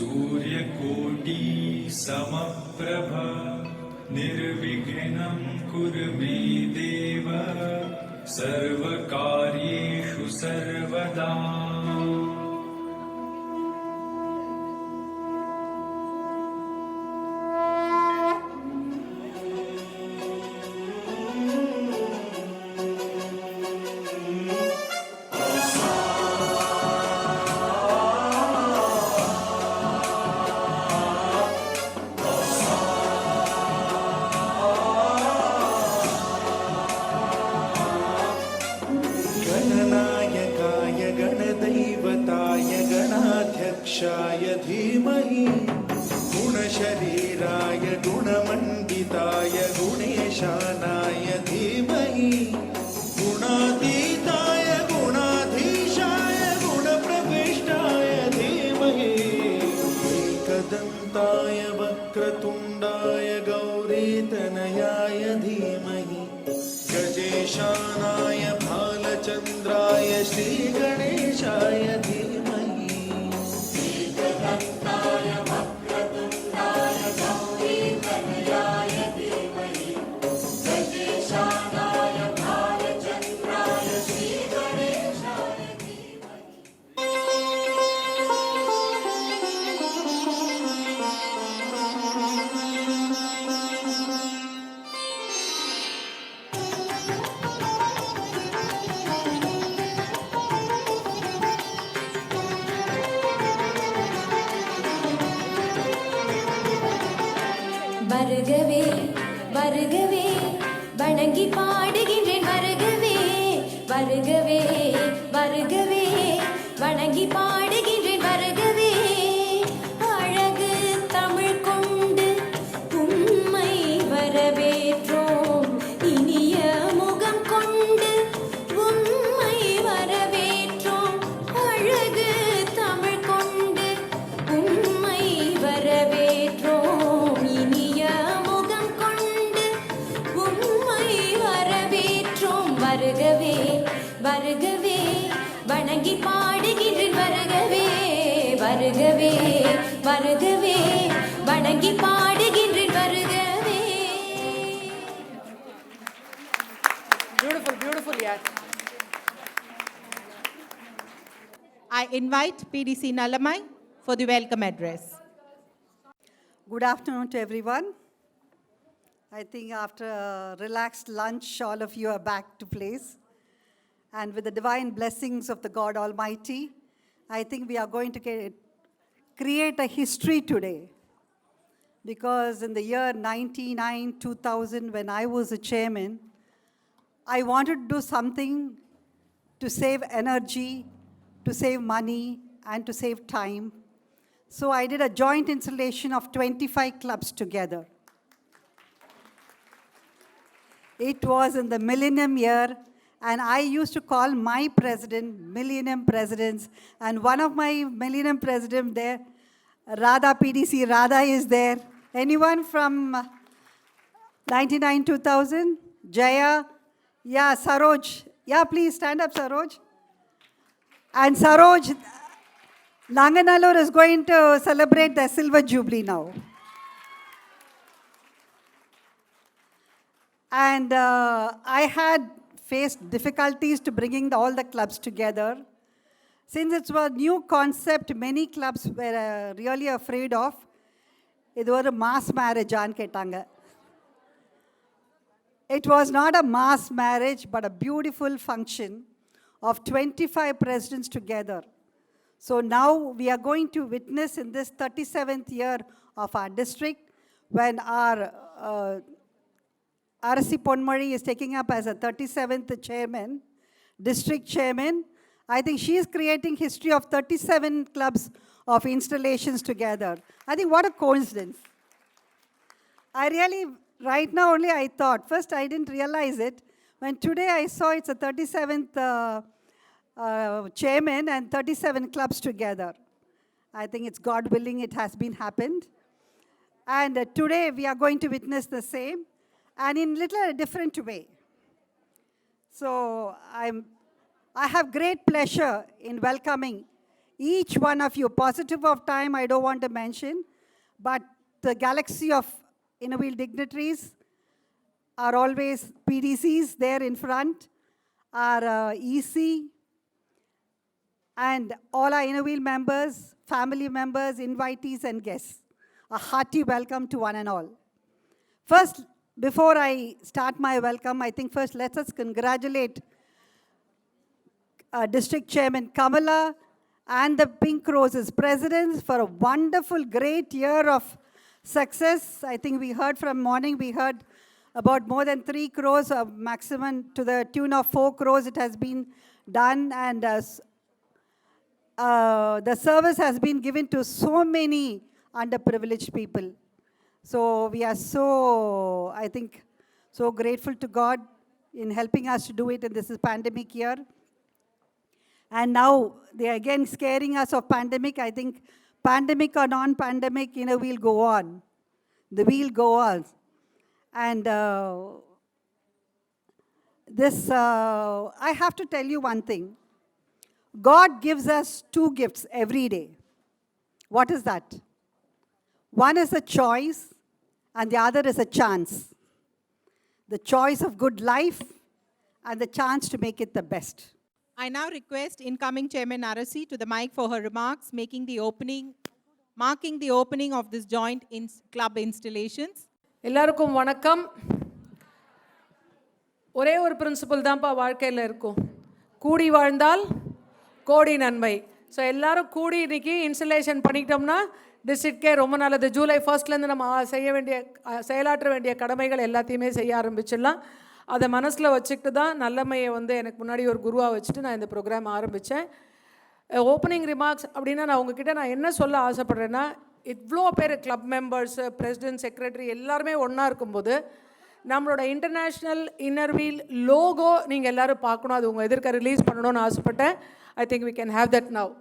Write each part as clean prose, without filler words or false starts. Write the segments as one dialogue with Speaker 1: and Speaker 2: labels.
Speaker 1: सूर्यकोटि समप्रभा निर्विघ्नं कुरु मे देव सर्वकार्येषु सर्वदा।
Speaker 2: गणनायकाय गणदैवताय गणाध्यक्षाय धीमहि गुणशरीराय गुणमण्डिताय गुणेशानाय धीमहि गुणातीताय गुणाधीशाय गुणप्रविष्टाय धीमहि एकदन्ताय वक्रतुण्डाय गौरीतनयाय धीमहि गजेशानाय भालचन्द्राय श्रीगणेशाय धीमहि एकदन्ताय वक्रतुण्डाय गौरीतनयाय धीमहि गजेशानाय भालचन्द्राय श्रीगणेशाय धीमहि।
Speaker 3: வருகவே வருகவே வணங்கி பாடுகின்றேன் வருகவே வருகவே வருகவே வணங்கி பாடுகின்றேன் வருகவே அழகு தமிழ் கொண்டு உம்மை வரவேற்றோம் இனிய முகம் கொண்டு உம்மை வரவேற்றோம் அழகு தமிழ் கொண்டு உம்மை வரவேற்றோம் இனிய முகம் கொண்டு உம்மை வரவேற்றோம் வருகவே வருகவே வணங்கி பாடுகின்றேன் வருகவே வருகவே வருகவே வணங்கி பாடுகின்றேன் வருகவே.
Speaker 4: Beautiful, beautiful, yeah. I invite PDC Nalamai for the welcome address.
Speaker 5: Good afternoon to everyone. I think after a relaxed lunch, all of you are back to place. And with the divine blessings of the God Almighty, I think we are going to create a history today. Because in the year 99, 2000, when I was a chairman, I wanted to do something to save energy, to save money, and to save time. So I did a joint installation of 25 clubs together. It was in the millennium year, and I used to call my president Millennium Presidents. And one of my Millennium President there, Radha PDC, Radha is there. Anyone from 99, 2000? Jaya? Yeah, Saroj. Yeah, please stand up, Saroj. And Saroj, Nanganallur is going to celebrate the Silver Jubilee now. And I had faced difficulties to bringing all the clubs together. Since it was a new concept, many clubs were really afraid of. It was a mass marriage. It was not a mass marriage, but a beautiful function of 25 presidents together. So now we are going to witness in this 37th year of our district, when our Arasi Ponmari is taking up as a 37th chairman, district chairman. I think she is creating history of 37 clubs of installations together. I think what a coincidence. I really, right now only I thought, first I didn't realize it. When today I saw it's a 37th chairman and 37 clubs together. I think it's God willing it has been happened. And today we are going to witness the same, and in little different way. So I have great pleasure in welcoming each one of you. Positive of time, I don't want to mention, but the galaxy of inner wheel dignitaries are always PDCs there in front, our EC, and all our inner wheel members, family members, invitees, and guests. A hearty welcome to one and all. First, before I start my welcome, I think first let us congratulate District Chairman Kamala and the Pink Roses presidents for a wonderful, great year of success. I think we heard from morning, we heard about more than 3 crores, maximum to the tune of 4 crores it has been done, and the service has been given to so many underprivileged people. So we are so, I think, so grateful to God in helping us to do it in this pandemic year. And now they are again scaring us of pandemic. I think pandemic or non-pandemic, we'll go on. The wheel go on. And I have to tell you one thing. God gives us 2 gifts every day. What is that? One is a choice, and the other is a chance. The choice of good life, and the chance to make it the best.
Speaker 4: I now request incoming Chairman Arasi to the mic for her remarks, marking the opening of this joint club installations.
Speaker 6: எல்லாருக்கும் வணக்கம். ஒரே ஒரு principal தான்ப்பா வாழ்க்கையில் இருக்கும். கூடி வாழ்ந்தால் கோடி நன்மை. ஸோ எல்லாரும் கூடி இன்னைக்கு இன்ஸ்டலேஷன் பண்ணிக்கிட்டோம்னா டிஸ்ட்ரிக்ட்கே ரொம்ப நல்லது. ஜூலை 1ஸ்ட்லேருந்து நம்ம செயலாற்ற வேண்டிய கடமைகள் எல்லாத்தையுமே செய்ய ஆரம்பிச்சிடலாம். அதை மனசில் வச்சுக்கிட்டு தான் நல்லமையை எனக்கு முன்னாடி ஒரு குருவாக வச்சுட்டு நான் இந்த ப்ரோக்ராம் ஆரம்பித்தேன். ஓப்பனிங் ரிமார்க்ஸ் அப்படின்னா நான் உங்ககிட்ட நான் என்ன சொல்ல ஆசைப்பட்றேன்னா, இவ்வளோ பேர் கிளப் மெம்பர்ஸு, பிரசிடென்ட், செக்ரட்டரி எல்லாருமே ஒன்றா இருக்கும்போது நம்மளோட இன்டர்நேஷ்னல் இன்னர் வீல் லோகோ நீங்கள் எல்லோரும் பார்க்கணும். அது உங்கள் எதிர்க்க ரிலீஸ் பண்ணணும்னு ஆசைப்பட்டேன். I think we can have that now.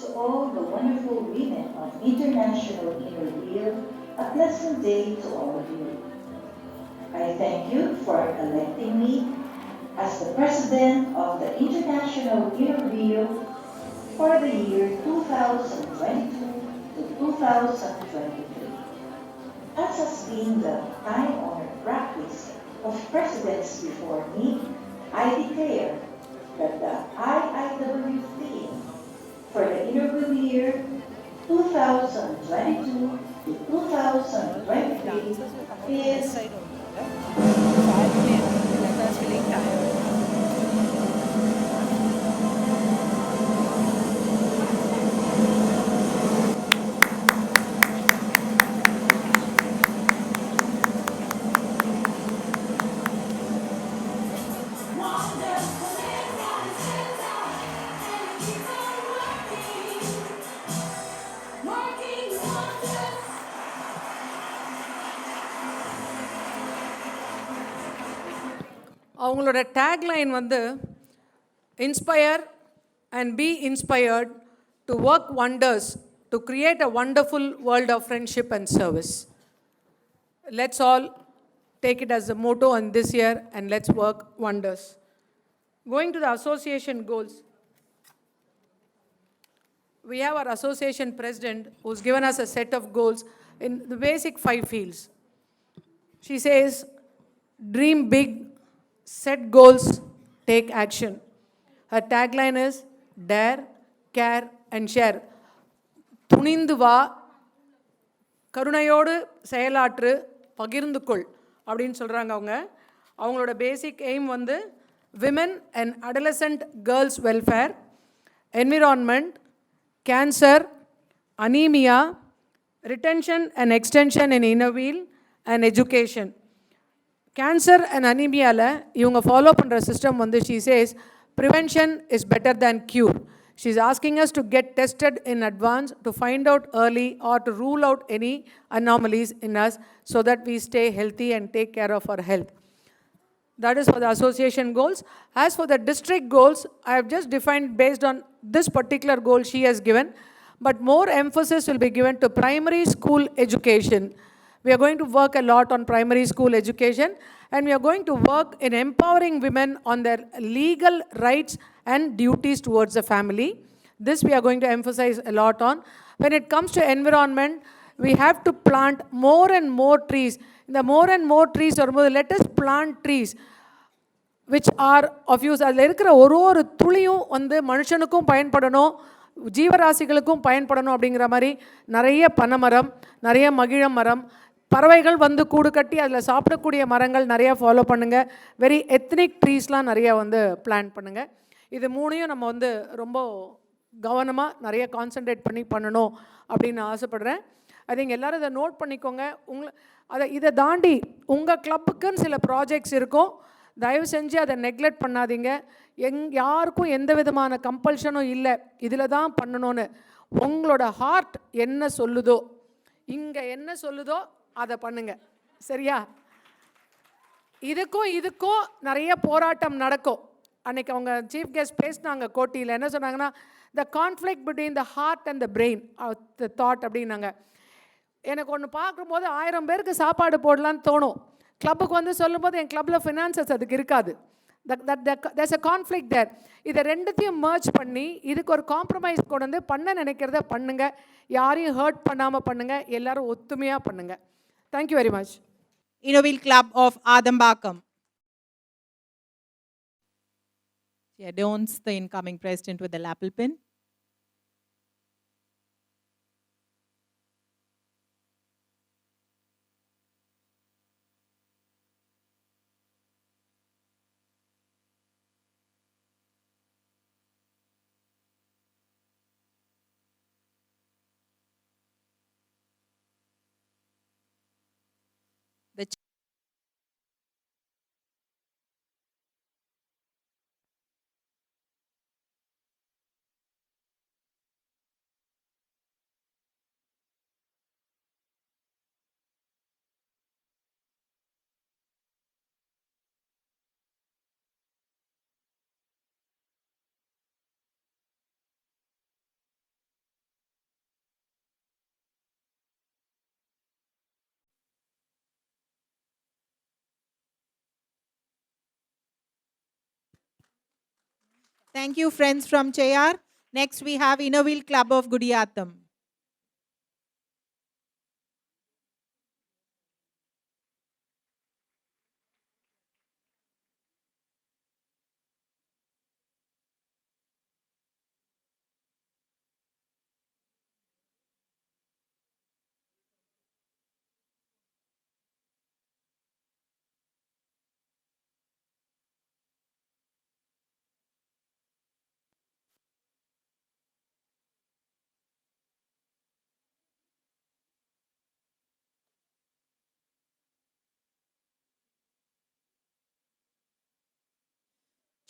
Speaker 7: To all the wonderful women of International Inner Wheel, a pleasant day to all of you. I thank you for electing me as the President of the International Inner Wheel for the year 2022 to 2023. As has been the time-honored practice of presidents before me, I declare that the IIW theme for the Inner Wheel year 2022 to 2023 is
Speaker 6: அவங்களோட tagline inspire and be inspired to work wonders to create a wonderful world of friendship and service. Let's all take it as a motto on this year and let's work wonders. Going to the association goals. We have our association president who's given us a set of goals in the basic 5 fields. She says, dream big, set goals, take action. Her tagline is dare, care and share. துணிந்து வா, கருணையோடு செயலாற்று, பகிர்ந்து கொள் அப்படின்னு சொல்கிறாங்க. அவங்களோட basic aim women and adolescent girls welfare, environment, cancer, anaemia, retention and extension in inner wheel and education. Cancer and அனீமியாவில் இவங்க ஃபாலோ பண்ணுற system she says prevention is better than cure. She is asking us to get tested in advance to find out early or to rule out any anomalies in us so that we stay healthy and take care of our health. That is for the association goals. As for the district goals, I have just defined based on this particular goal she has given, but more emphasis will be given to primary school education, We are going to work a lot on primary school education, and we are going to work in empowering women on their legal rights and duties towards the family. This we are going to emphasize a lot on. When it comes to environment, we have to plant more and more trees. The more and more trees, or let us plant trees which are of use. அதில் இருக்கிற ஒரு துளியும் வந்து மனுஷனுக்கும் பயன்படணும், ஜீவராசிகளுக்கும் பயன்படணும். அப்படிங்கிற மாதிரி நிறைய பனைமரம், நிறைய மகிழ மரம், பறவைகள் வந்து கூடு கட்டி அதில் சாப்பிடக்கூடிய மரங்கள் நிறைய ஃபாலோ பண்ணுங்கள். வெரி எத்னிக் ட்ரீஸ்லாம் நிறைய வந்து பிளான் பண்ணுங்கள். இது மூணையும் நம்ம வந்து ரொம்ப கவனமாக நிறைய கான்சன்ட்ரேட் பண்ணி பண்ணணும் அப்படின்னு ஆசைப்படுறேன். ஐ திங்க் எல்லோரும் இதை நோட் பண்ணிக்கோங்க. இதை தாண்டி உங்கள் கிளப்புக்குன்னு சில ப்ராஜெக்ட்ஸ் இருக்கும். தயவு செஞ்சு அதை நெக்லெக்ட் பண்ணாதீங்க. யாருக்கும் எந்த விதமான கம்பல்ஷனும் இல்லை இதில் தான் பண்ணணும்னு. உங்களோட ஹார்ட் என்ன சொல்லுதோ, இங்கே என்ன சொல்லுதோ அதை பண்ணுங்க. சரியா? இதுக்கும் நிறைய போராட்டம் நடக்கும். அன்றைக்கி அவங்க சீஃப் கெஸ்ட் பேசினாங்க கோட்டியில். என்ன சொன்னாங்கன்னா, the conflict between the heart and the brain the thought அப்படின்னாங்க. எனக்கு ஒன்று பார்க்கும்போது 1000 பேருக்கு சாப்பாடு போடலான்னு தோணும். கிளப்புக்கு வந்து சொல்லும்போது என் கிளப்பில் ஃபினான்சஸ் அதுக்கு இருக்காது. there's a conflict there. இதை ரெண்டுத்தையும் மர்ஜ் பண்ணி இதுக்கு ஒரு காம்ப்ரமைஸ் கொண்டு வந்து பண்ண நினைக்கிறத பண்ணுங்க. யாரையும் ஹர்ட் பண்ணாமல் பண்ணுங்க. எல்லாரும் ஒத்துமையாக பண்ணுங்க. Thank you very much.
Speaker 4: Innovil Club of Adambakam. She adorns the incoming president with the lapel pin. The Thank you, friends from Cheyar. Next, we have Innovil Club of Gudiyatham.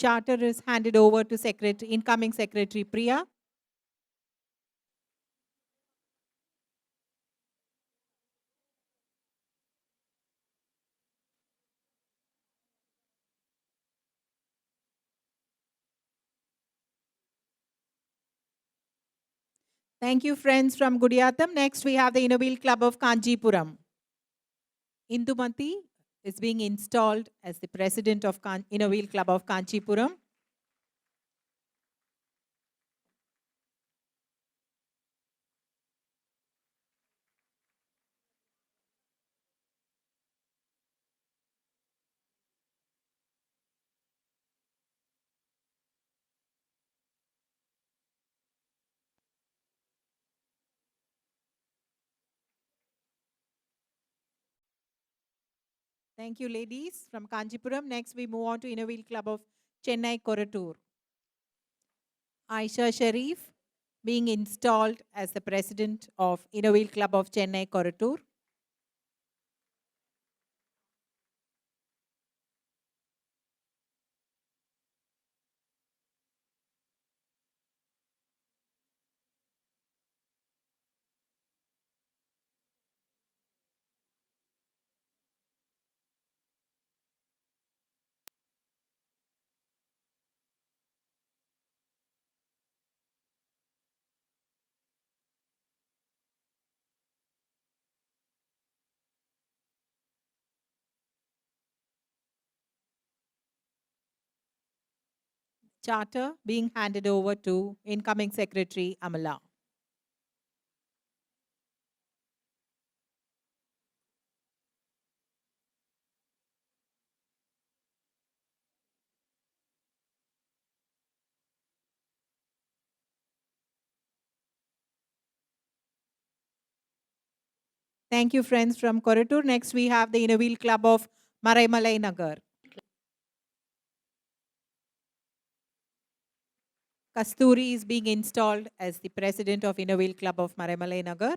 Speaker 4: Charter is handed over to incoming Secretary Priya. Thank you, friends from Gudiyatham. Next, we have the Innovil Club of Kanjipuram. Indumati is being installed as the president of Innovil Club of Kanchipuram. Thank you, ladies from Kanchipuram. Next, we move on to Innovil Club of Chennai Korattur. Aisha Sharif being installed as the president of Innovil Club of Chennai Korattur. Charter being handed over to incoming Secretary Amala. Thank you, friends from Koratur. Next, we have the Innovil Club of Maraimalai Nagar. Kasturi is being installed as the president of Innovil Club of Maraimalai Nagar.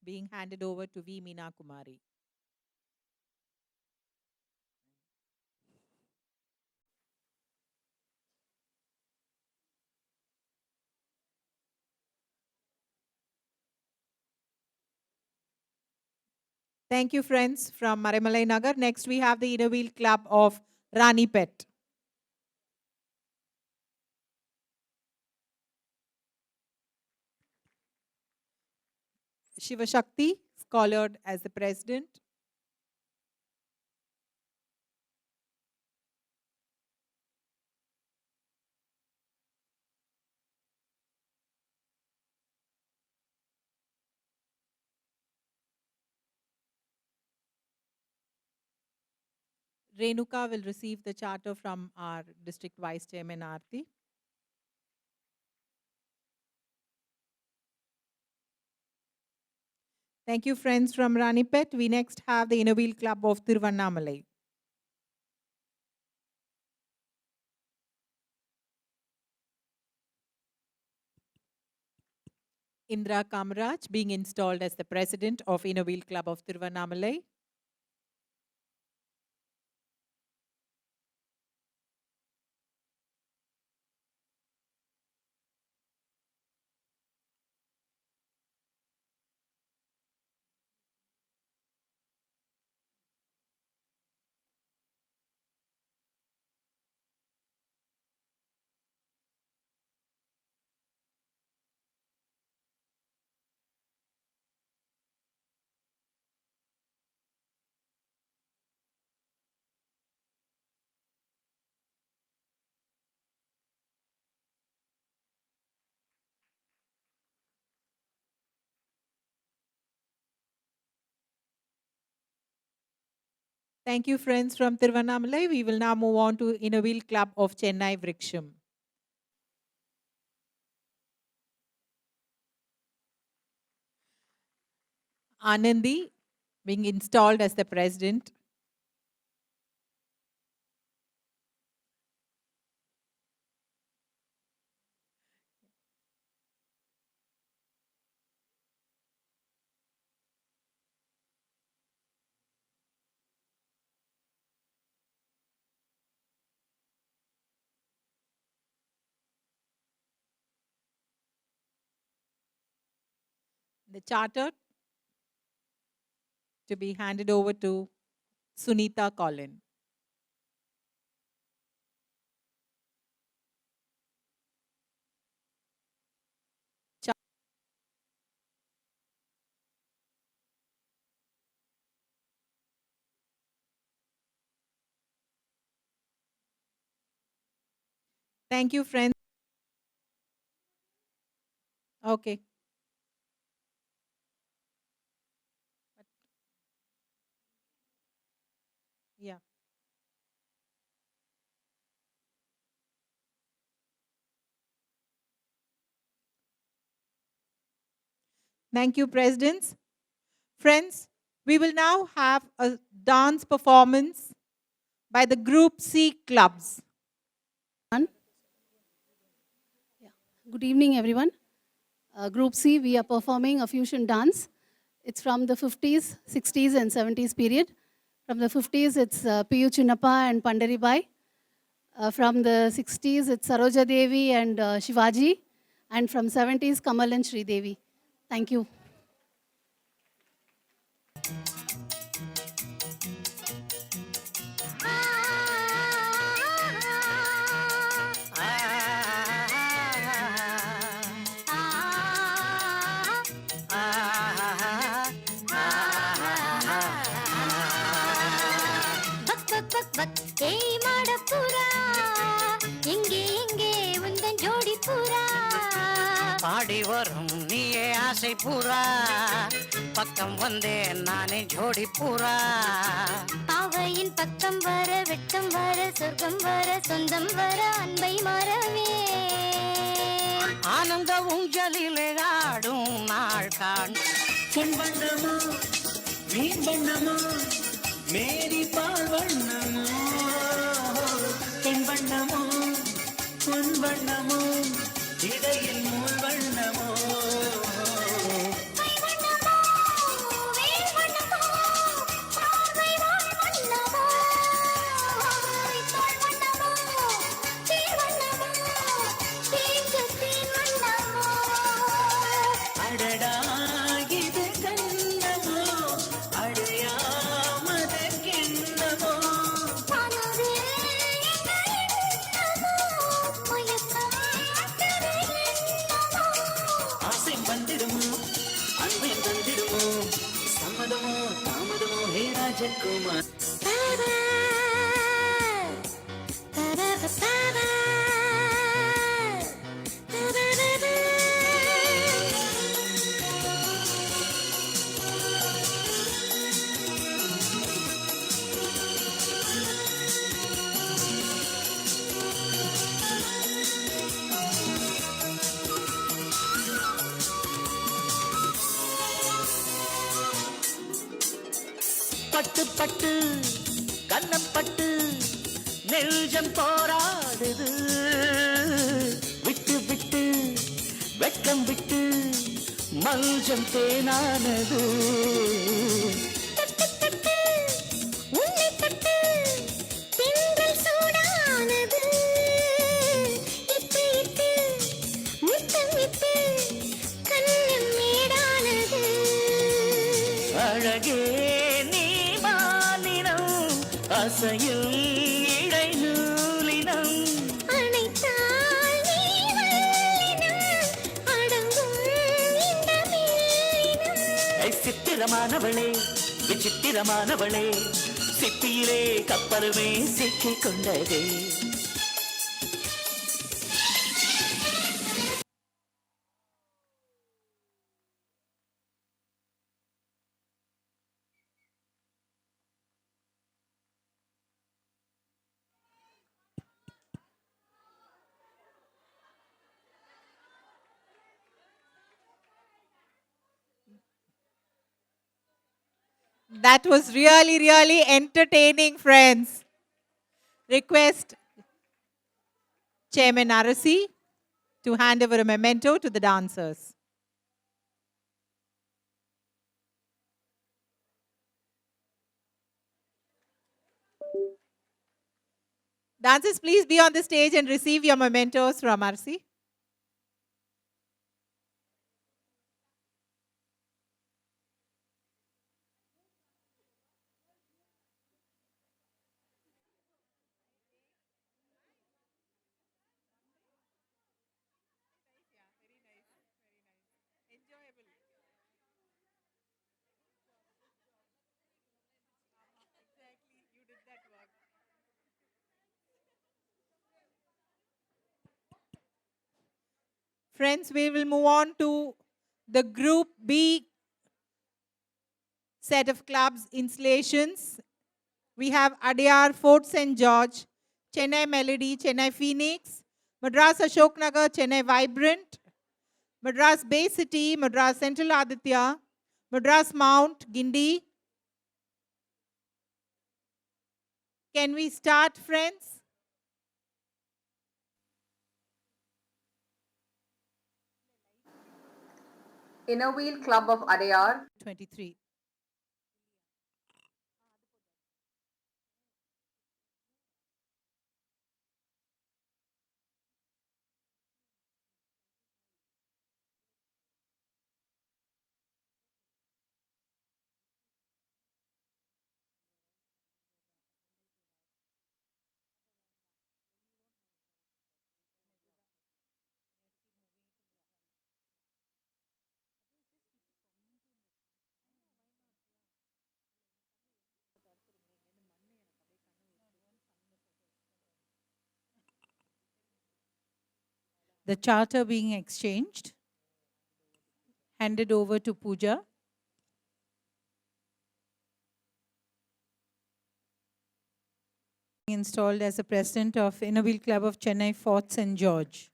Speaker 4: Being handed over to V. Meena Kumari. Thank you, friends from Maraimalai Nagar. Next, we have the Innovil Club of Rani Pet. Shiva Shakti, scholared as the president. Renuka will receive the charter from our district vice chairman, Aarti. Thank you, friends from Ranipet. We next have the Innovil Club of Tiruvannamalai. Indra Kamaraj being installed as the president of Innovil Club of Tiruvannamalai. Thank you, friends from Tiruvannamalai. We will now move on to Innovil Club of Chennai Vriksham. Anandi being installed as the president. The charter to be handed over to Sunita Collin. Thank you, friends. Okay. Yeah. Thank you, presidents. Friends, we will now have a dance performance by the Group C clubs.
Speaker 8: Good evening, everyone. Group C, we are performing a fusion dance. It's from the 50s, 60s, and 70s period. From the 50s, it's P.U. Chinnappa and Pandaribai. From the 60s, it's Saroja Devi and Shivaji. And from 70s, Kamal and Sri Devi. Thank you.
Speaker 2: ah
Speaker 9: பாடி வரும் நீயே ஆசை பூரா பக்கம் வந்தேன் நானே ஜோடி பூரா
Speaker 3: பாவையின் பக்கம் வர வெட்கம் வர சொர்க்கம் வர சொந்தம் வர அன்பை மறவே
Speaker 9: ஆனந்த ஊஞ்சலிலே ஆடும் நாள் காண்
Speaker 1: பொன்வண்ணமோ மீன் வண்ணமோ மேரி பால் வண்ணமோ பெண் வண்ணமோ பொன் வண்ணமோ இடையில் நூல் வண்ணமோ அடடா இது கண்ணமோ அடையாமத கிண்ணமோ ஆசை வந்திடுமோ அன்பை தந்திடுமோ சம்மதமோ தாமதமோ ஹே ராஜகுமார் பட்டு பட்டு கண்ணப்பட்டு நெஞ்சம் போராடுது விட்டு விட்டு வெட்கம் விட்டு மஞ்சம் தேனானது அழகே நீ மாலினம் அசையில் இடை நூலினம் சித்திரமானவளே விசித்திரமானவளே சிப்பியிலே கப்பலுமே சிக்கிக் கொண்டதே
Speaker 4: That was really, really entertaining, friends. Request Chairman Arasi to hand over a memento to the dancers. Dancers, please be on the stage and receive your mementos from Arasi. Friends, we will move on to the Group B set of clubs installations. We have Adyar, Fort St. George, Chennai Melody, Chennai Phoenix, Madras Ashok Nagar, Chennai Vibrant, Madras Bay City, Madras Central Aditya, Madras Mount, Gindi. Can we start, friends?
Speaker 10: Inner Wheel Club of Adyar.
Speaker 4: 23. The charter being exchanged. handed over to Pooja. Installed as the president of Inner Wheel Club of Chennai, Fort St. George.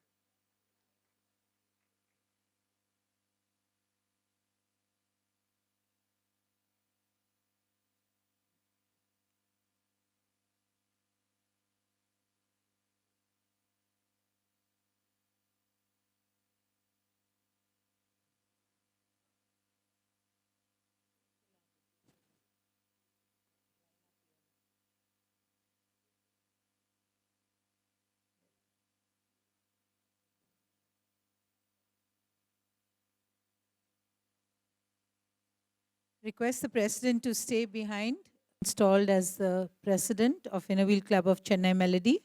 Speaker 4: Request the president to stay behind. Installed as the president of Inner Wheel Club of Chennai Melody.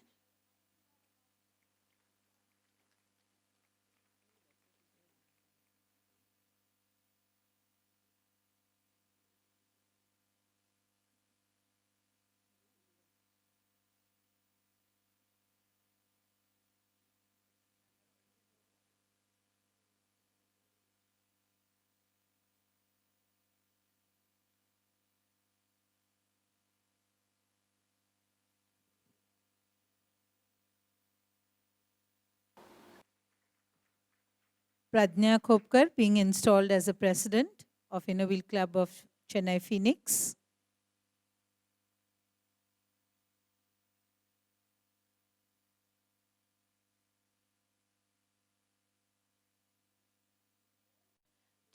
Speaker 4: Pradnya Khopkar being installed as the president of Inner Wheel Club of Chennai Phoenix.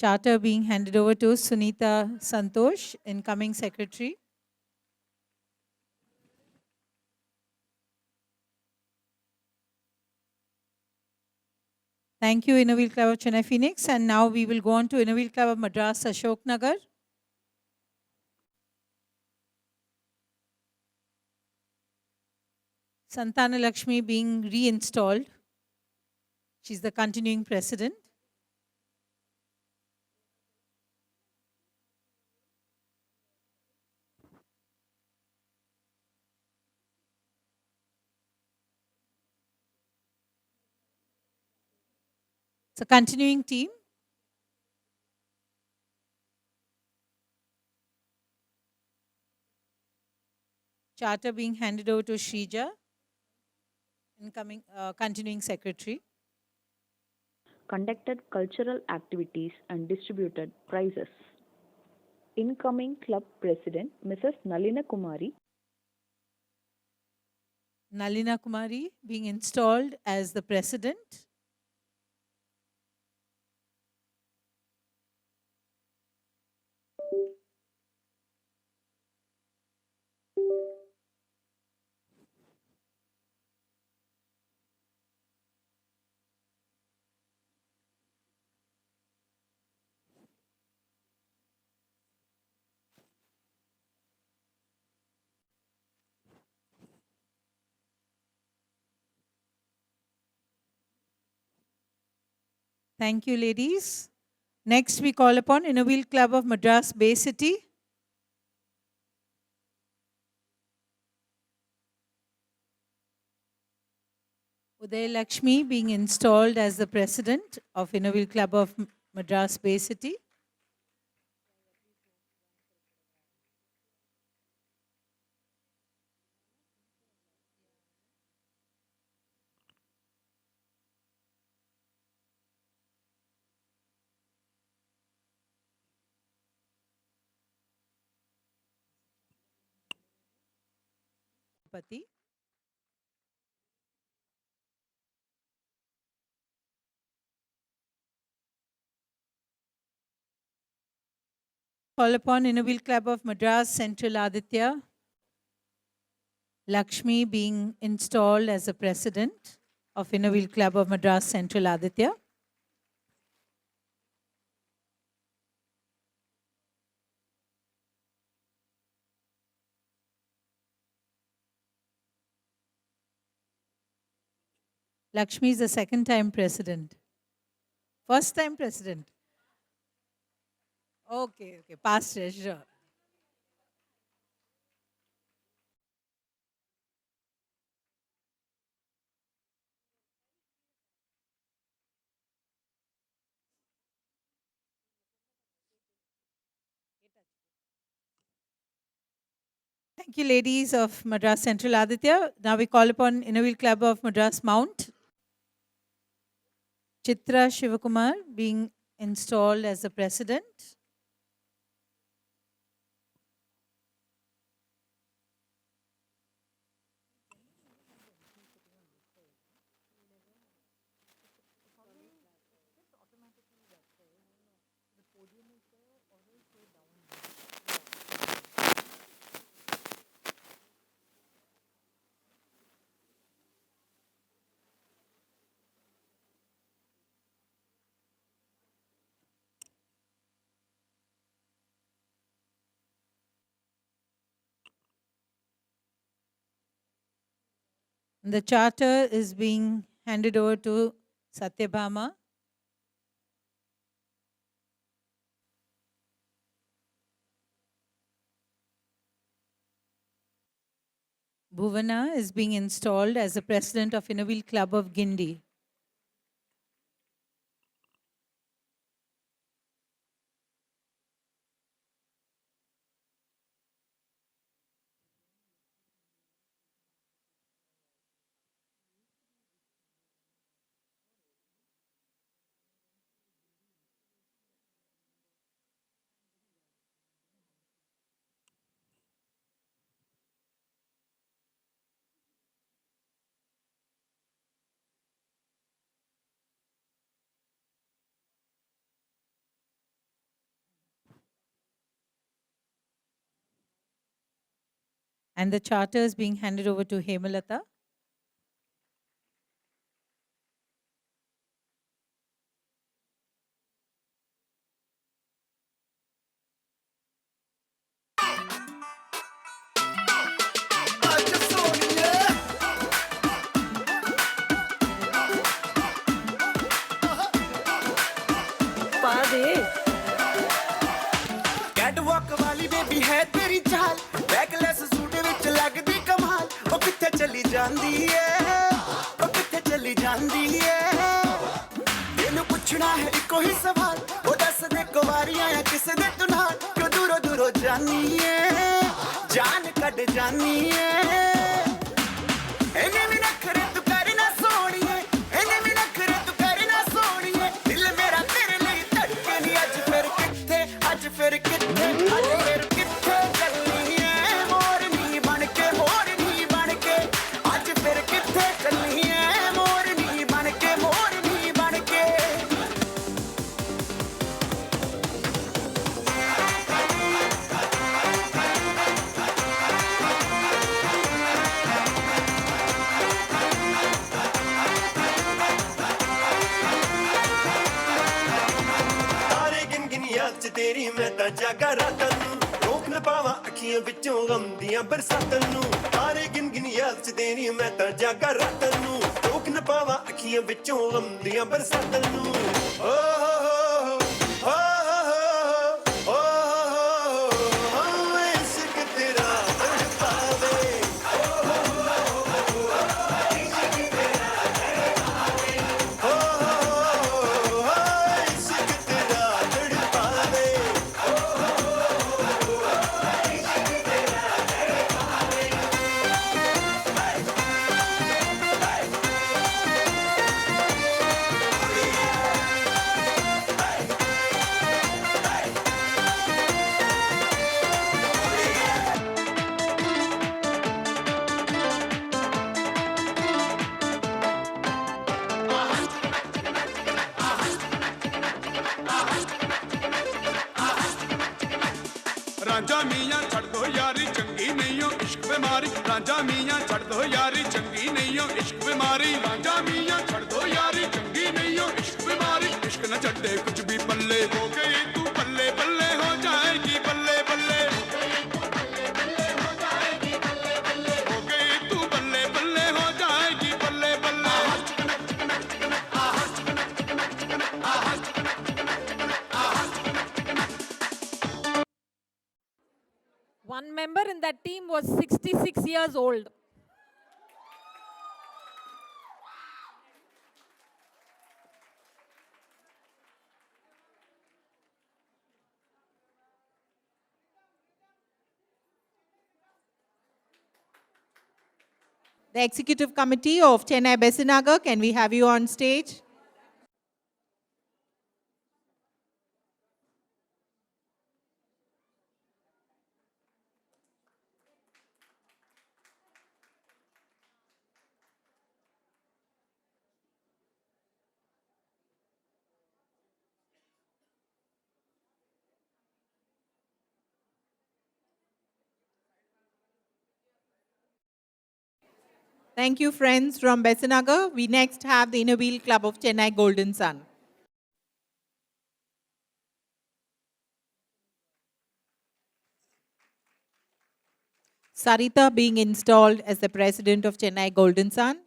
Speaker 4: Charter being handed over to Sunita Santosh, incoming secretary. Thank you, Inner Wheel Club of Chennai Phoenix. And now we will go on to Inner Wheel Club of Madras, Ashok Nagar. Santana Lakshmi being reinstalled. She's the continuing president. It's a continuing team. Charter being handed over to Shrija, incoming continuing secretary.
Speaker 11: Conducted cultural activities and distributed prizes. Incoming club president Mrs. Nalina Kumari.
Speaker 4: Nalina Kumari being installed as the president. Thank you, ladies. Next, we call upon Inner Wheel Club of Madras Bay City. Uday Lakshmi being installed as the president of Inner Wheel Club of Madras Bay City. Pati. Call upon Inner Wheel Club of Madras Central Aditya. Lakshmi being installed as the president of Inner Wheel Club of Madras Central Aditya. Lakshmi is the second time president. First time president. Okay, past treasurer. Thank you, ladies of Madras Central Aditya. Now we call upon Inner Wheel Club of Madras Mount. Chitra Shivakumar being installed as the president. The charter is being handed over to Satyabhama. Bhuvana is being installed as the president of Inner Wheel Club of Gindi. And the charter is being handed over to Hemalata.
Speaker 2: Catwalk वाली baby है तेरी चाल backless suit विच लगदी कमाल ओ किथे चली जांदी है ओ किथे चली जांदी है तेनू पुछना है इको ही सवाल ओ दस दे कुवारियां या किस दे तू नाल क्यों दूरों दूरों जानी है जान कट जानी है एने भी नखरे तू करना सोनिए एने भी नखरे तू करना सोनिए दिल मेरा तेरे लिए धड़के नहीं आज फिर किथे आज फिर किथे आज फिर किथे चलनी है मोरनी बनके मोरनी बनके आज फिर किथे चलनी है मोरनी बनके मोरनी बनके
Speaker 12: तारे गिन गिन याद च तेरी मैं तां जागा रातां नूं रोक न पावां अखियां विचों गम दियां बरसातां नूं तारे गिन गिन याद च तेरी मैं तां जागा रातां नूं रोक न पावां अखियां विचों गम दियां बरसातां नूं ओ हो हो हो इश्क तेरा तड़पावे इश्क तेरा तड़पावे
Speaker 2: राजा मियाँ छड़ दो यारी चंगी नहीं हो इश्क बीमारी राजा मियाँ छड़ दो यारी चंगी नहीं हो इश्क बीमारी राजा मियाँ छड़ दो यारी चंगी नहीं हो इश्क बीमारी इश्क न छड़े कुछ भी पल्ले हो गई तू पल्ले पल्ले हो जाएगी बल्ले बल्ले हो गई तू बल्ले बल्ले हो जाएगी बल्ले बल्ले हो गई तू बल्ले बल्ले हो जाएगी बल्ले बल्ले
Speaker 13: One member in that team was 66 years old.
Speaker 4: The Executive Committee of Chennai Besinagar, can we have you on stage? Thank you, friends from Besinagar. We next have the Inner Wheel Club of Chennai Golden Sun. Sarita being installed as the President of Chennai Golden Sun.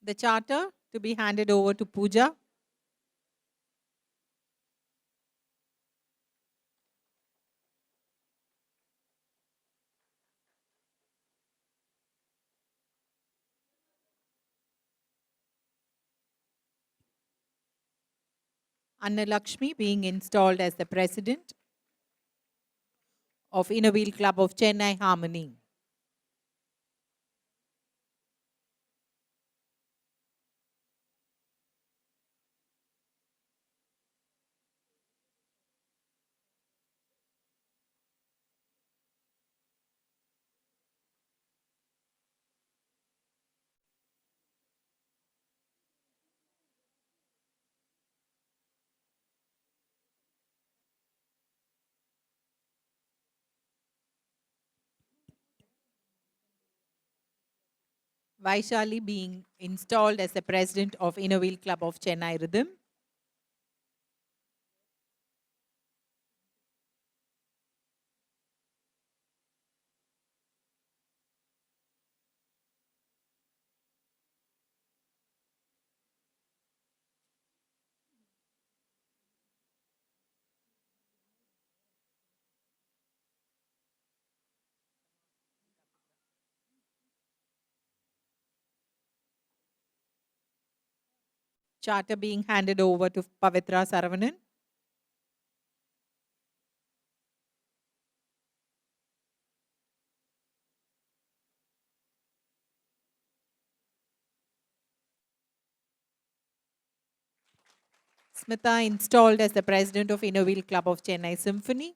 Speaker 4: The charter to be handed over to Pooja. Anna Lakshmi being installed as the President of Inner Wheel Club of Chennai Harmony. Vaishali being installed as the President of Inner Wheel Club of Chennai Rhythm. Charter being handed over to Pavitra Saravanan. Smita installed as the President of Inner Wheel Club of Chennai Symphony.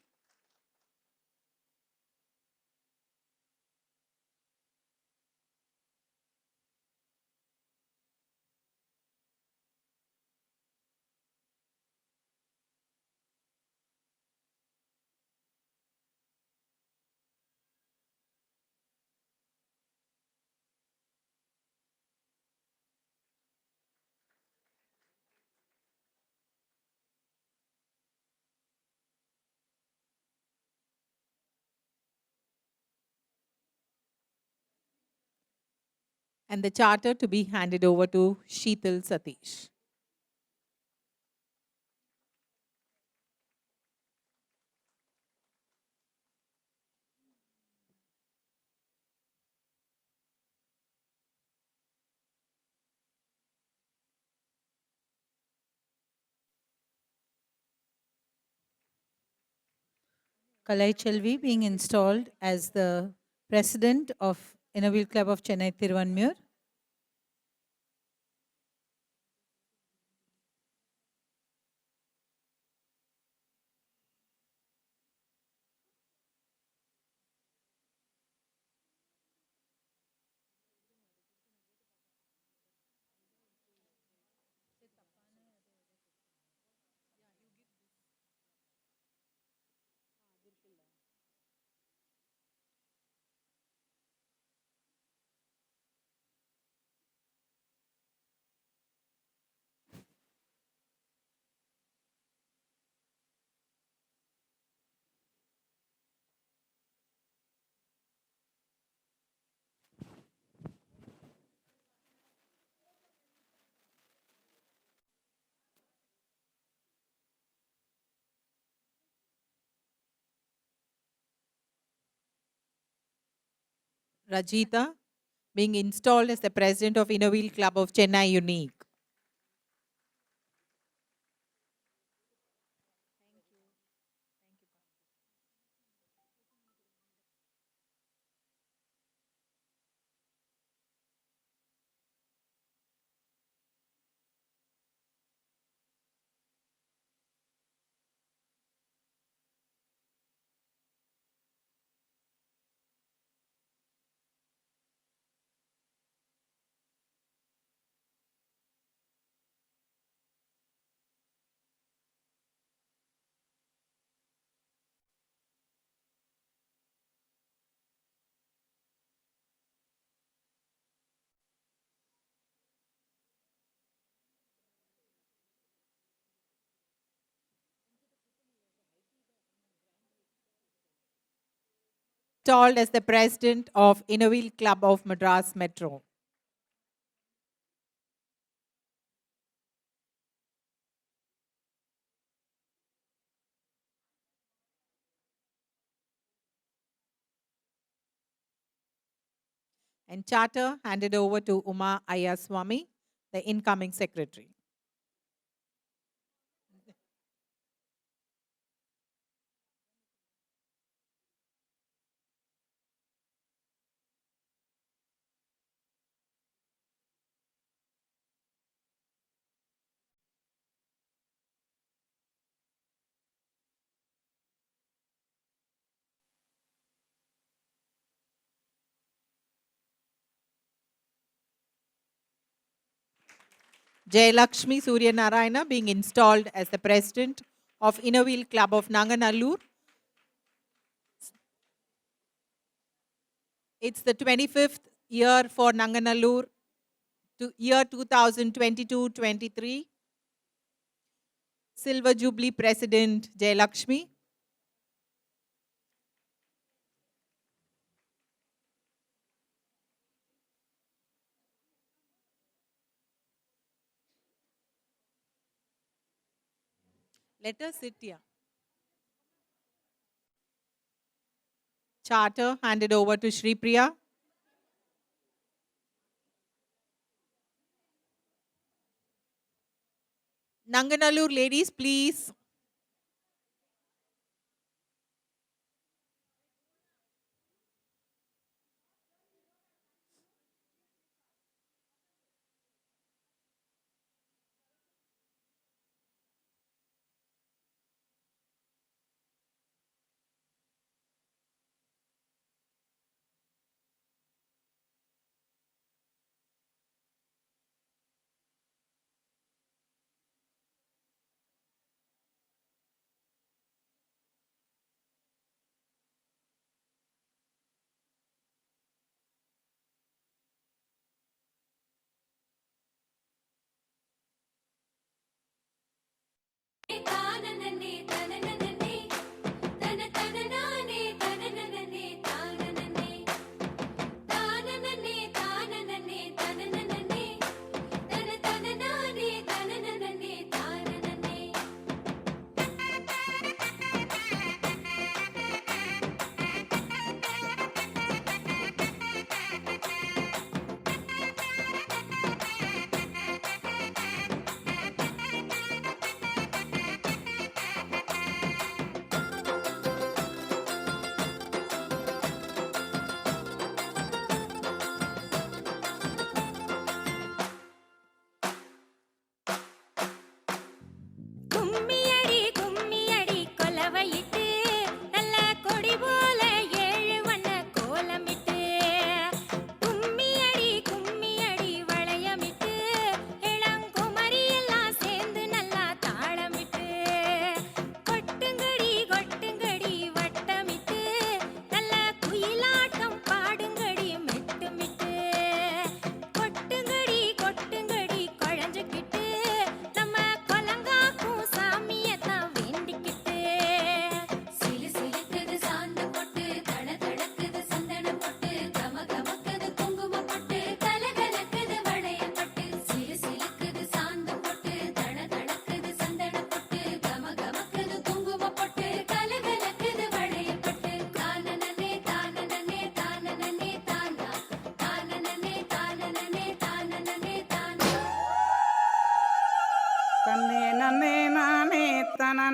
Speaker 4: And the charter to be handed over to Sheetal Satish.
Speaker 14: Kalai Chelvi being installed as the President of Inner Wheel Club of Chennai Thiruvanmiyur.
Speaker 4: Rajita, being installed as the President of Innovil Club of Chennai Unique. Installed as the President of Innovil Club of Madras Metro. And charter handed over to Uma Ayaswamy, the incoming secretary. Jayalakshmi Surya Narayana being installed as the President of Innovil Club of Nanganallur. It's the 25th year for Nanganallur to year 2022-23. Silver Jubilee President Jayalakshmi. Let us sit here. Charter handed over to Shri Priya. Nanganallur ladies, please.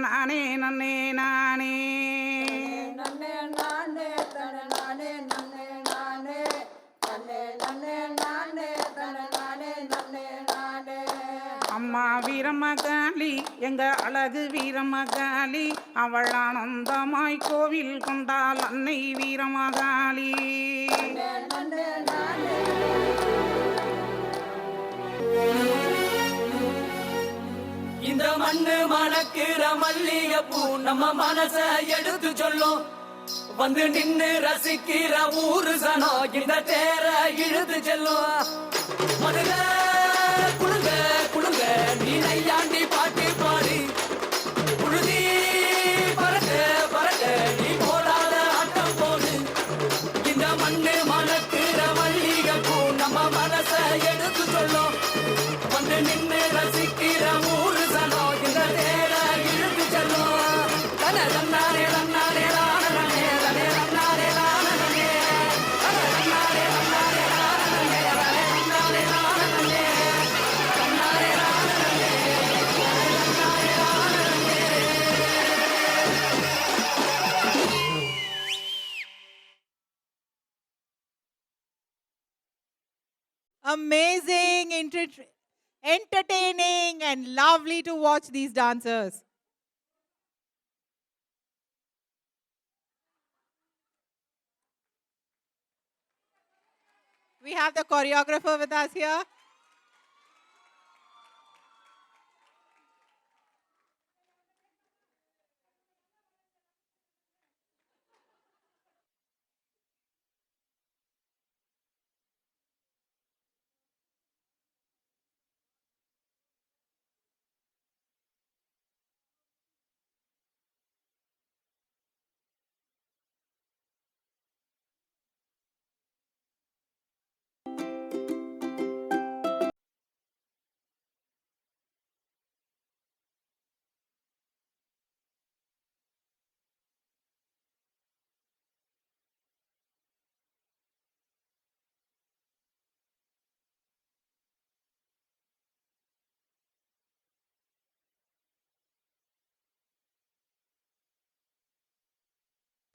Speaker 15: நானே நன்னே நானே
Speaker 6: நன்னே நானே தன நானே நன்னே நானே நன்னே நன்னே நானே தன நானே நன்னே நானே
Speaker 15: அம்மா வீரமகாளி எங்க அழகு வீரமகாளி அவள் ஆனந்தமாய் கோவில் கொண்டாள் அன்னை வீரமகாளி
Speaker 6: நன்னே நானே
Speaker 1: இந்த மண்ணு மணக்கிற மல்லிகைப்பூ நம்ம மனச எடுத்து சொல்லும் வந்து நின்னு ரசிக்கிற ஊரு சனம் இந்த தேர இழுத்து செல்லும் மதுர குழுங்க குழுங்க நீ நையாண்டி பாட்டு பாடு புழுதி பறக்க பறக்க நீ போடாத ஆட்டம் போடு இந்த மண்ணு மணக்கிற மல்லிகைப்பூ நம்ம மனச எடுத்து சொல்லும் வந்து நின்னு ரசிக்கிற ஊரு சனம் இந்த தேர இழுத்து செல்லும் தன தன்னாரே தன்னாரே ராணனே தனே தன்னாரே ராணனே தன தன்னாரே தன்னாரே ராணனே தனே தன்னாரே ராணனே தன்னாரே ராணனே தன்னாரே ராணனே
Speaker 4: Amazing, entertaining, and lovely to watch these dancers. We have the choreographer with us here.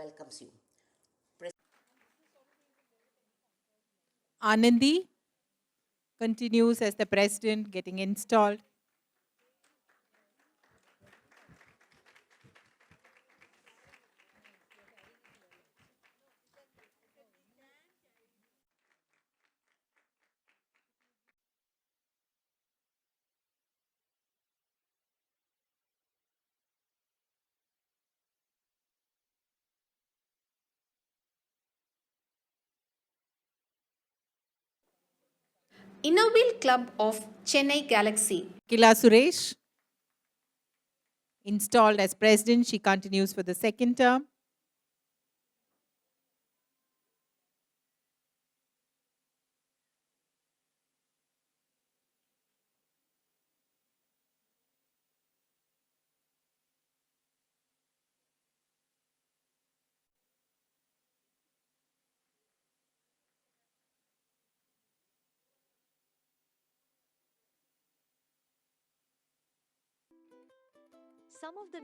Speaker 16: welcomes you.
Speaker 4: Anandi continues as the president, getting installed.
Speaker 10: Inner Wheel Club of Chennai Galaxy.
Speaker 4: Kila Suresh, installed as president. She continues for the second term.
Speaker 17: Some of the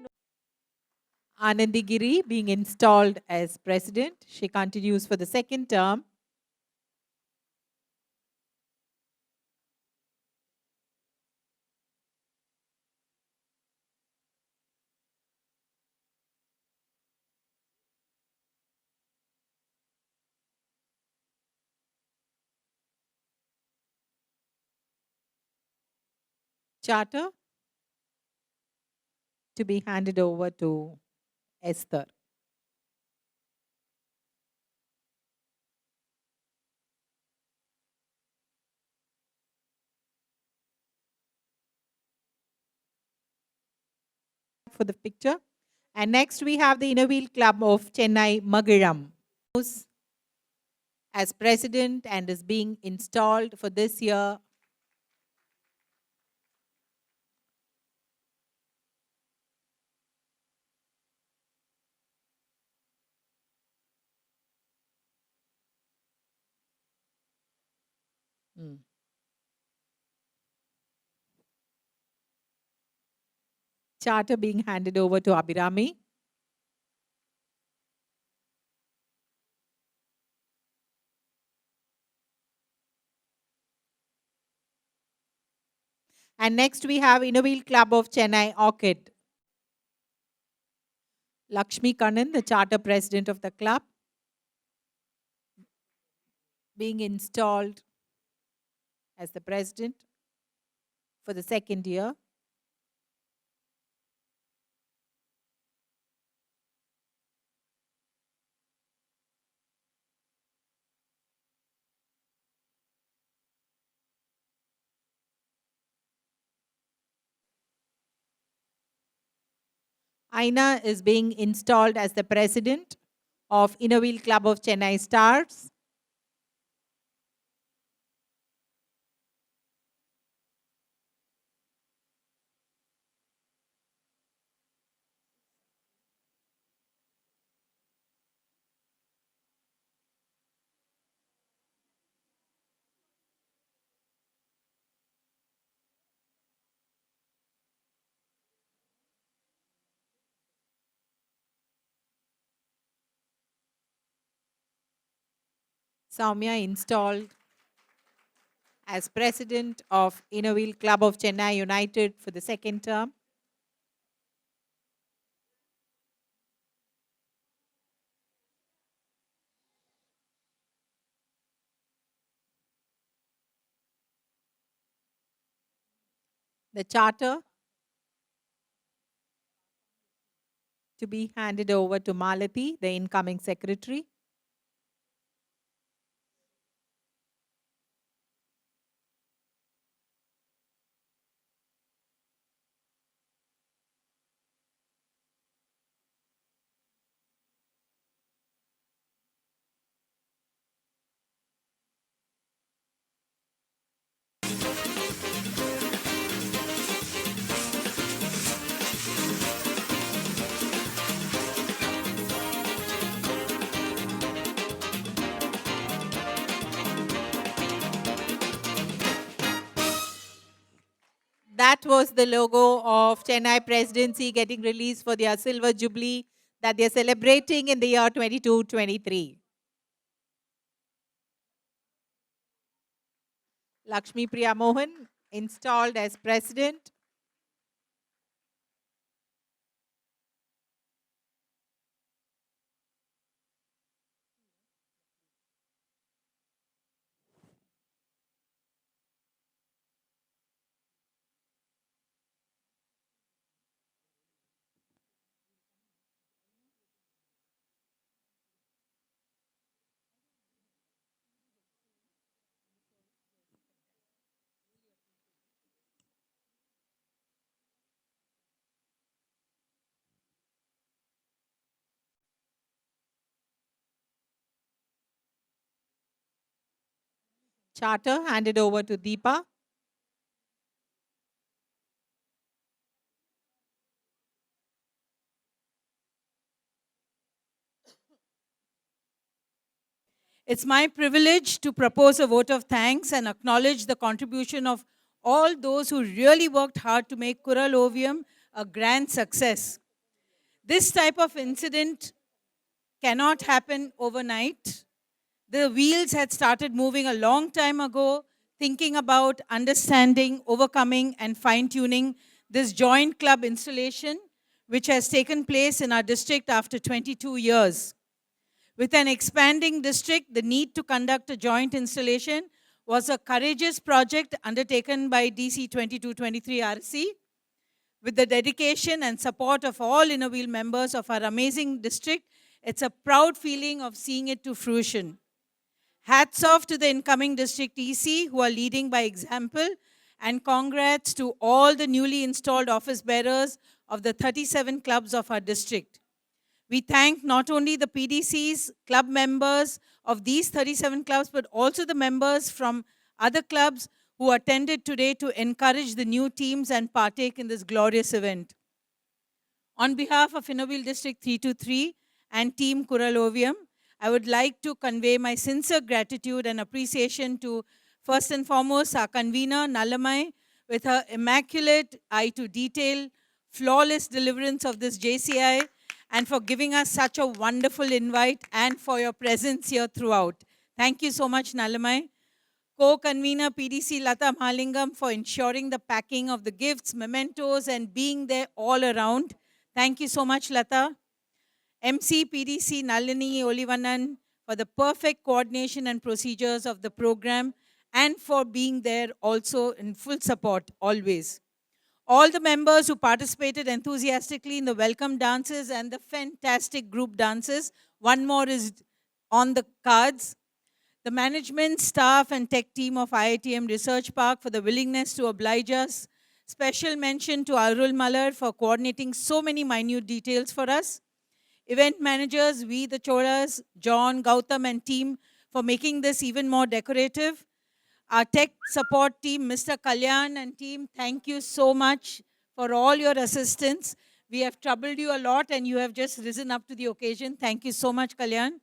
Speaker 4: Anandi Giri being installed as president. She continues for the second term. Charter to be handed over to Esther. For the picture. And next we have the Inner Wheel Club of Chennai Magiram, who's as president and is being installed for this year. Charter being handed over to Abhirami. And next we have Innovil Club of Chennai Orchid. Lakshmi Kannan, the charter president of the club, being installed as the president for the second year. Aina is being installed as the president of Innovil Club of Chennai Stars. Soumya installed as president of Innovil Club of Chennai United for the second term. The charter to be handed over to Malati, the incoming secretary. That was the logo of Chennai Presidency getting released for their Silver Jubilee that they're celebrating in the year 22-23. Lakshmi Priya Mohan installed as president. Charter handed over to Deepa.
Speaker 14: It's my privilege to propose a vote of thanks and acknowledge the contribution of all those who really worked hard to make Kural Oviyam a grand success. This type of incident cannot happen overnight. The wheels had started moving a long time ago, thinking about understanding, overcoming, and fine-tuning this joint club installation, which has taken place in our district after 22 years. With an expanding district, the need to conduct a joint installation was a courageous project undertaken by DC 2223 RC. With the dedication and support of all Innovil members of our amazing district, it's a proud feeling of seeing it to fruition. Hats off to the incoming district EC who are leading by example, and congrats to all the newly installed office bearers of the 37 clubs of our district. We thank not only the PDCs, club members of these 37 clubs, but also the members from other clubs who attended today to encourage the new teams and partake in this glorious event. On behalf of Innovil District 323 and Team Kural Oviyam, I would like to convey my sincere gratitude and appreciation to, first and foremost, our convener, Nalamai, with her immaculate eye to detail, flawless deliverance of this JCI and for giving us such a wonderful invite and for your presence here throughout. Thank you so much, Nalamai. Co-convener PDC Lata Malingam for ensuring the packing of the gifts, mementos, and being there all around. Thank you so much, Lata. MC PDC Nalini Olivanan for the perfect coordination and procedures of the program and for being there also in full support always. All the members who participated enthusiastically in the welcome dances and the fantastic group dances. One more is on the cards. The management, staff, and tech team of IITM Research Park for the willingness to oblige us. Special mention to Arul Malar for coordinating so many minute details for us. Event managers, we the Choras, John, Gautam, and team for making this even more decorative. Our tech support team, Mr. Kalyan and team, thank you so much for all your assistance. We have troubled you a lot and you have just risen up to the occasion. Thank you so much, Kalyan.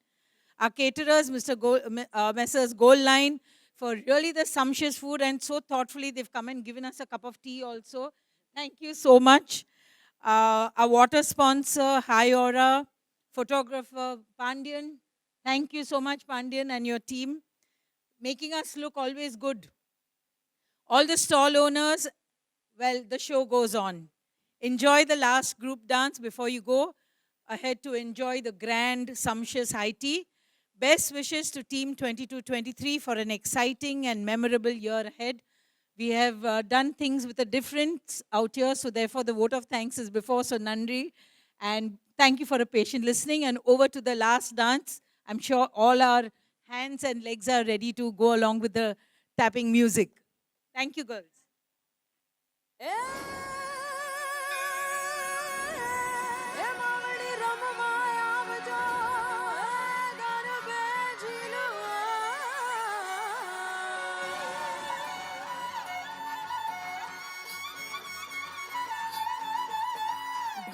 Speaker 14: Our caterers, Messrs. Gold Line, for really the sumptuous food and so thoughtfully they've come and given us a cup of tea also. Thank you so much. Our water sponsor, High Aura, photographer, Pandian. Thank you so much, Pandian, and your team, making us look always good. All the stall owners, well, the show goes on. Enjoy the last group dance before you go ahead to enjoy the grand, sumptuous high tea. Best wishes to Team 22-23 for an exciting and memorable year ahead. We have done things with a difference out here, so therefore the vote of thanks is before, so Nandri. And thank you for a patient listening. And over to the last dance. I'm sure all our hands and legs are ready to go along with the tapping music. Thank you, girls.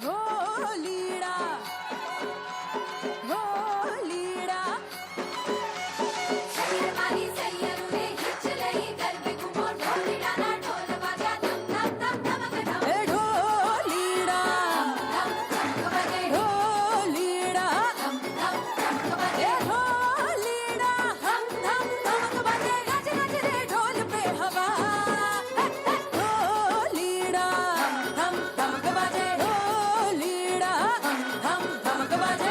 Speaker 1: ढोलीड़ा ढोलीड़ा sherwani Syed ने खिंच लई गरबे घुमो ढोलीड़ा ना ढोल बाजा धम धम धम धमक धम ए ढोलीड़ा धम धम धम बजे ढोलीड़ा धम धम धम बजे ढोलीड़ा धम धम धमक बजे गज गज रे ढोल पे हवा ढोलीड़ा धम धम धमक बजे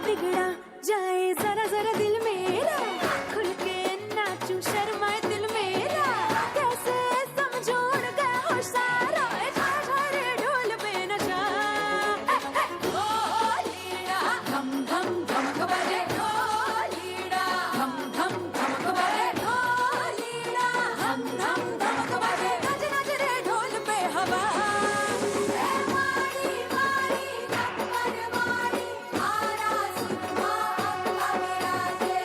Speaker 1: बिगड़ा जाए जरा जरा दिल मेरा खुल के नाचू शर्माए दिल मेरा कैसे समझोड़ गए हो सारा रे ढोल पे नशा ढोलीड़ा धम धम धमक बजे ढोलीड़ा धम धम धमक बजे ढोलीड़ा धम धम धमक बजे गज गज रे ढोल पे हवा मारी मारी नंबर मारी आरा सुरमा अविराजे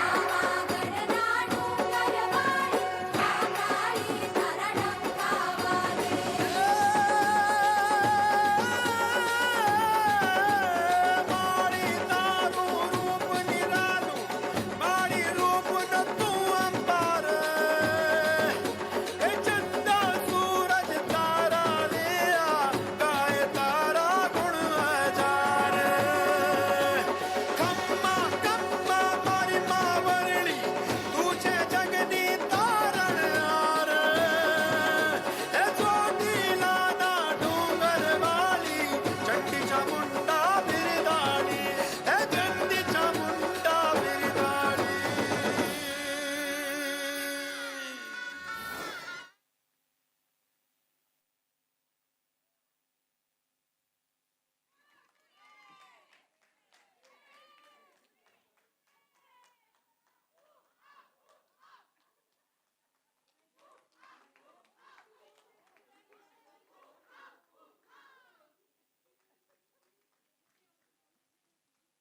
Speaker 1: आवा गणना डूंगर मारी काकाली धरणम कावाजे
Speaker 2: मारी तारू रूप निरालू मारी रूप न तू अंबर ए चंदा सूरज तारा लिया गाए तारा गुण हजार खम्मा खम्मा मारी माँ वरणी तुझे जगनी तारण यार ए जोटी लाना डूंगर वाली चंडी चामुंडा बिरदाड़ी ए Chandi Chamunda बिरदाड़ी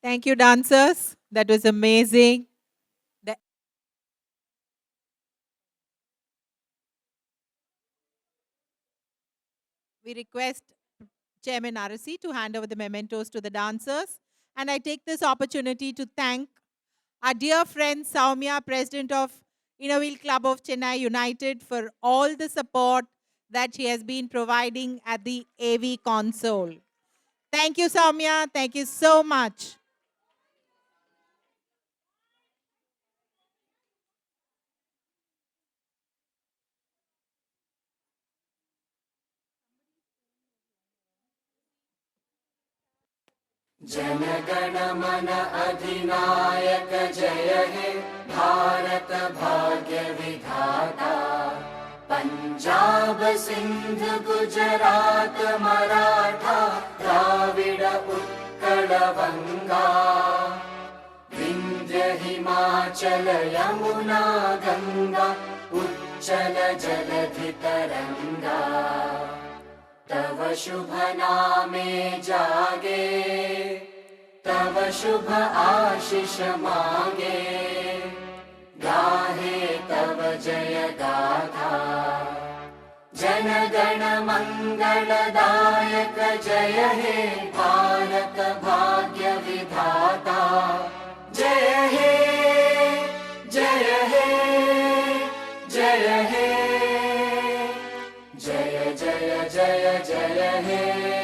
Speaker 4: Thank you, dancers. That was amazing. we request Chairman Arasi to hand over the mementos to the dancers. And I take this opportunity to thank our dear friend Soumya, President of Inner Wheel Club of Chennai United, for all the support that she has been providing at the AV console. Thank you, Soumya. Thank you so much.
Speaker 2: जनगण मन अधिनायक जय हे भारत भाग्य विधाता पंजाब सिंध गुजरात मराठा द्राविड उत्कल बंगा विंध्य हिमाचल यमुना गंगा उच्चल जलधि तरंगा तव शुभ नामे जागे तव शुभ आशीष मांगे गाहे तव जय गाथा जन गण मंगलदायक जय हे भारत भाग्य विधाता जय हे जय हे जय हे जय जय जय जय हे